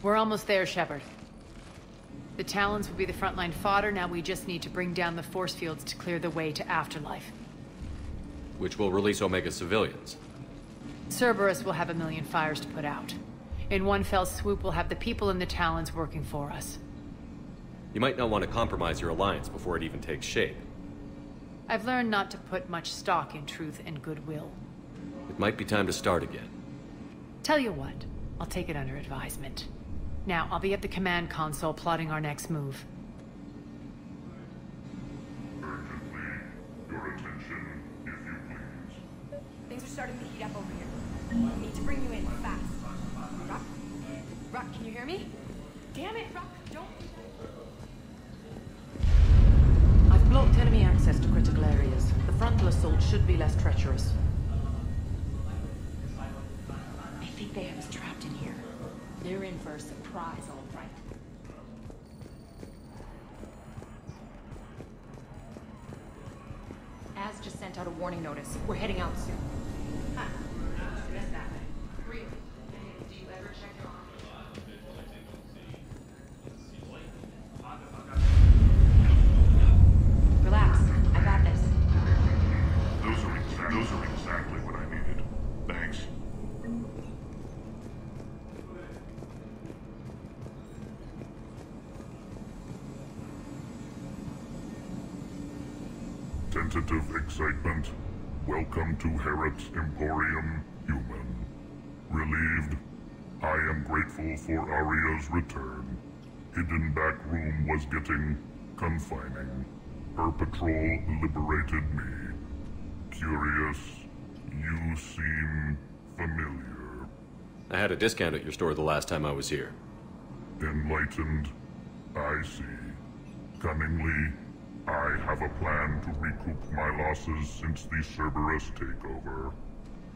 We're almost there, Shepard. The Talons will be the frontline fodder, now we just need to bring down the force fields to clear the way to Afterlife. Which will release Omega civilians. Cerberus will have 1,000,000 fires to put out. In one fell swoop, we'll have the people in the Talons working for us. You might not want to compromise your alliance before it even takes shape. I've learned not to put much stock in truth and goodwill. It might be time to start again. Tell you what, I'll take it under advisement. Now, I'll be at the command console plotting our next move. Urgently, your attention, if you please. Things are starting to heat up over here. I need to bring you in fast. Rock? Rock, can you hear me? Damn it, Rock, don't... I've blocked enemy access to critical areas. The frontal assault should be less treacherous. I think they have us trapped in here. They're in for a surprise, all right. Az just sent out a warning notice. We're heading out soon. Huh. Missed that. Really? Do you ever check your Relax. I got this. Those are exactly what I needed. Thanks. Tentative excitement. Welcome to Harrot's Emporium, human. Relieved. I am grateful for Aria's return. Hidden back room was getting confining. Her patrol liberated me. Curious. You seem familiar. I had a discount at your store the last time I was here. Enlightened. I see. Cunningly, I have a plan to recoup my losses since the Cerberus takeover.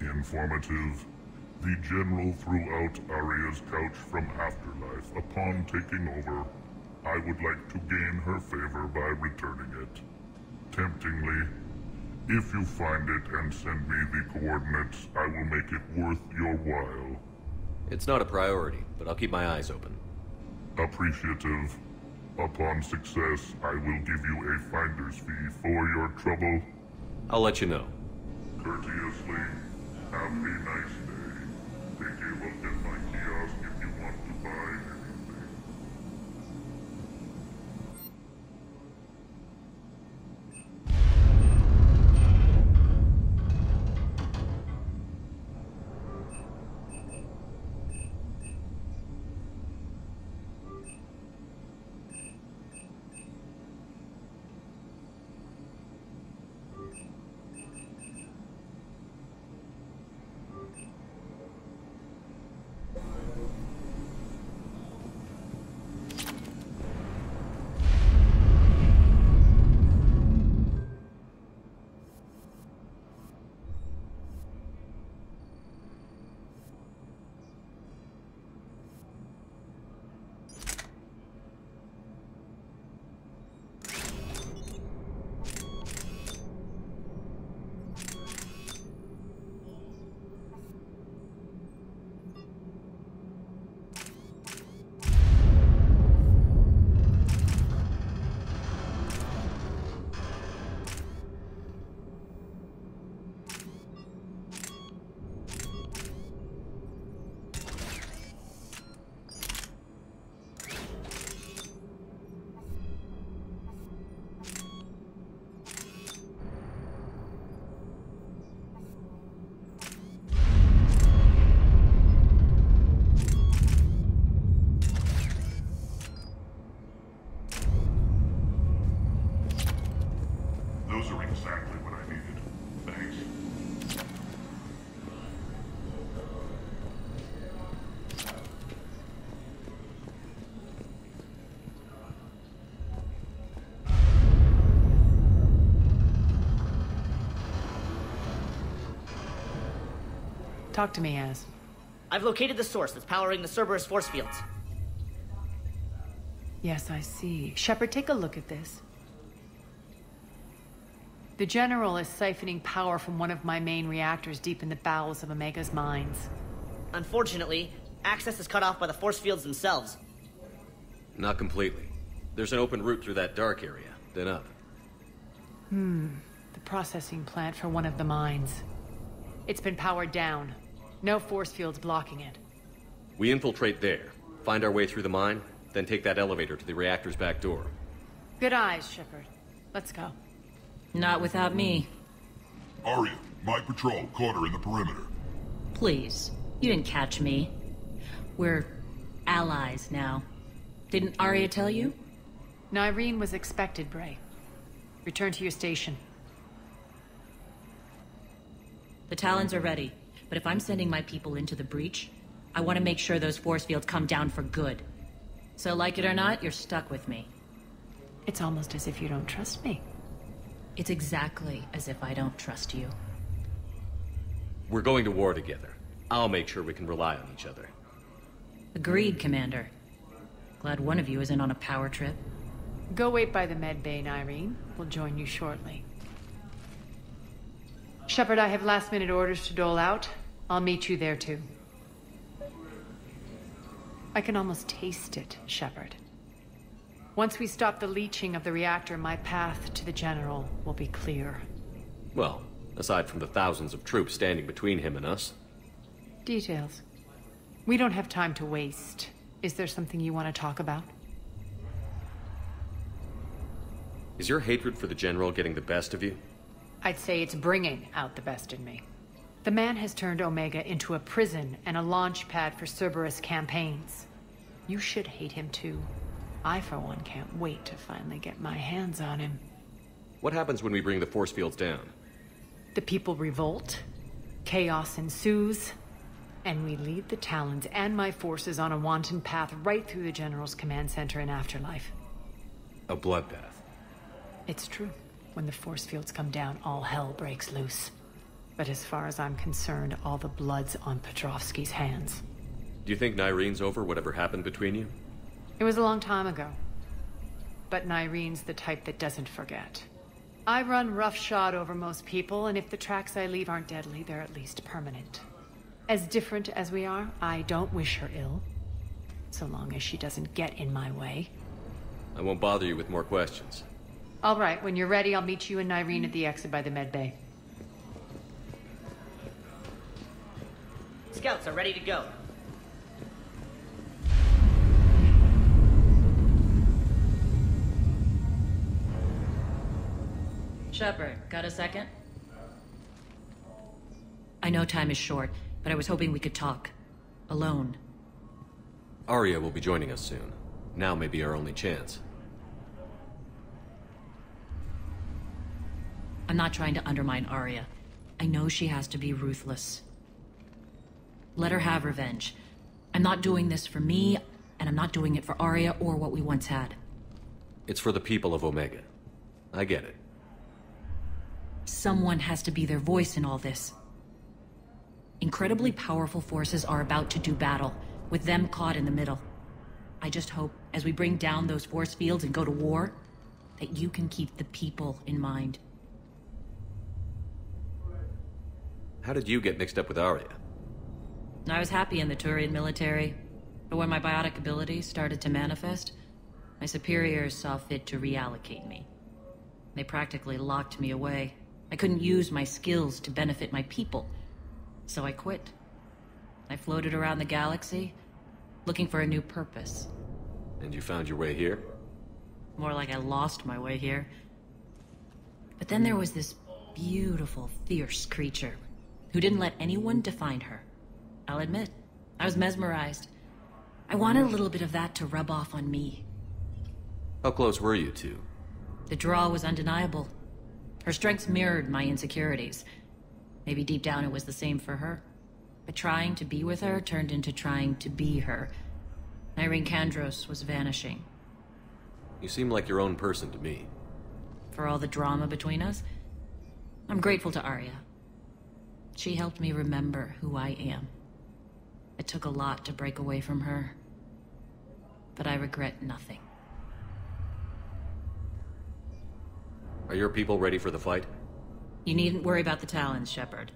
Informative. The General threw out Aria's couch from Afterlife. Upon taking over, I would like to gain her favor by returning it. Temptingly, if you find it and send me the coordinates, I will make it worth your while. It's not a priority, but I'll keep my eyes open. Appreciative. Upon success, I will give you a finder's fee for your trouble. I'll let you know. Courteously, have a nice day. Take a look at my kiosk if you want to buy anything. Those are exactly what I needed. Thanks. Talk to me, Az. I've located the source that's powering the Cerberus force fields. Yes, I see. Shepard, take a look at this. The General is siphoning power from one of my main reactors deep in the bowels of Omega's mines. Unfortunately, Access is cut off by the force fields themselves. Not completely. There's an open route through that dark area, then up. The processing plant for one of the mines. It's been powered down. No force fields blocking it. We infiltrate there, find our way through the mine, then take that elevator to the reactor's back door. Good eyes, Shepard. Let's go. Not without me. Arya, my patrol caught her in the perimeter. Please. You didn't catch me. We're allies now. Didn't Arya tell you? Nyreen was expected, Bray. Return to your station. The Talons are ready, but if I'm sending my people into the breach, I want to make sure those force fields come down for good. So like it or not, you're stuck with me. It's almost as if you don't trust me. It's exactly as if I don't trust you. We're going to war together. I'll make sure we can rely on each other. Agreed, Commander. Glad one of you isn't on a power trip. Go wait by the med bay, Nyreen. We'll join you shortly. Shepard, I have last-minute orders to dole out. I'll meet you there, too. I can almost taste it, Shepard. Once we stop the leaching of the reactor, my path to the General will be clear. Well, aside from the thousands of troops standing between him and us. Details. We don't have time to waste. Is there something you want to talk about? Is your hatred for the General getting the best of you? I'd say it's bringing out the best in me. The man has turned Omega into a prison and a launch pad for Cerberus campaigns. You should hate him too. I, for one, can't wait to finally get my hands on him. What happens when we bring the force fields down? The people revolt, chaos ensues, and we lead the Talons and my forces on a wanton path right through the General's command center and afterlife. A bloodbath. It's true. When the force fields come down, all hell breaks loose. But as far as I'm concerned, all the blood's on Petrovsky's hands. Do you think Nyreen's over whatever happened between you? It was a long time ago. But Nyreen's the type that doesn't forget. I run roughshod over most people, and if the tracks I leave aren't deadly, they're at least permanent. As different as we are, I don't wish her ill. So long as she doesn't get in my way. I won't bother you with more questions. All right, when you're ready, I'll meet you and Nyreen at the exit by the med bay. Scouts are ready to go. Shepard, got a second? I know time is short, but I was hoping we could talk. Alone. Arya will be joining us soon. Now may be our only chance. I'm not trying to undermine Arya. I know she has to be ruthless. Let her have revenge. I'm not doing this for me, and I'm not doing it for Arya or what we once had. It's for the people of Omega. I get it. Someone has to be their voice in all this. Incredibly powerful forces are about to do battle, with them caught in the middle. I just hope, as we bring down those force fields and go to war, that you can keep the people in mind. How did you get mixed up with Arya? I was happy in the Turian military, but when my biotic abilities started to manifest, my superiors saw fit to reallocate me. They practically locked me away. I couldn't use my skills to benefit my people, so I quit. I floated around the galaxy, looking for a new purpose. And you found your way here? More like I lost my way here. But then there was this beautiful, fierce creature who didn't let anyone define her. I'll admit, I was mesmerized. I wanted a little bit of that to rub off on me. How close were you two? The draw was undeniable. Her strengths mirrored my insecurities. Maybe deep down it was the same for her. But trying to be with her turned into trying to be her. Nyreen Kandros was vanishing. You seem like your own person to me. For all the drama between us, I'm grateful to Arya. She helped me remember who I am. It took a lot to break away from her, but I regret nothing. Are your people ready for the fight? You needn't worry about the Talons, Shepard.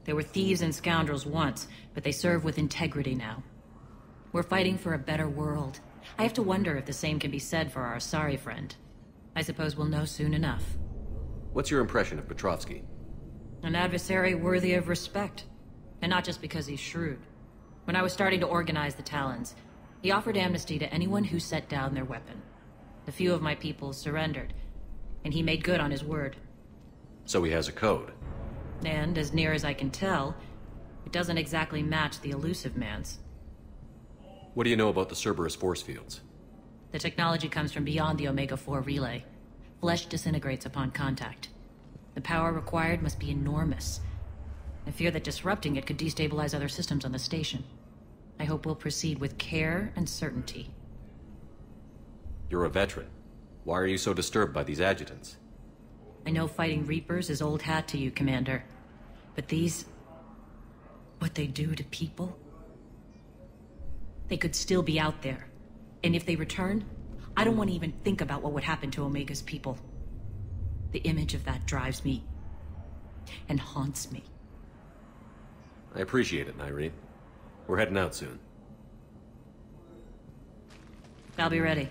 They were thieves and scoundrels once, but they serve with integrity now. We're fighting for a better world. I have to wonder if the same can be said for our Asari friend. I suppose we'll know soon enough. What's your impression of Petrovsky? An adversary worthy of respect. And not just because he's shrewd. When I was starting to organize the Talons, he offered amnesty to anyone who set down their weapon. A few of my people surrendered, and he made good on his word. So he has a code. And, as near as I can tell, it doesn't exactly match the Elusive Man's. What do you know about the Cerberus force fields? The technology comes from beyond the Omega-4 relay. Flesh disintegrates upon contact. The power required must be enormous. I fear that disrupting it could destabilize other systems on the station. I hope we'll proceed with care and certainty. You're a veteran. Why are you so disturbed by these adjutants? I know fighting Reapers is old hat to you, Commander. But these... what they do to people? They could still be out there. And if they return, I don't want to even think about what would happen to Omega's people. The image of that drives me... and haunts me. I appreciate it, Nyreen. We're heading out soon. I'll be ready.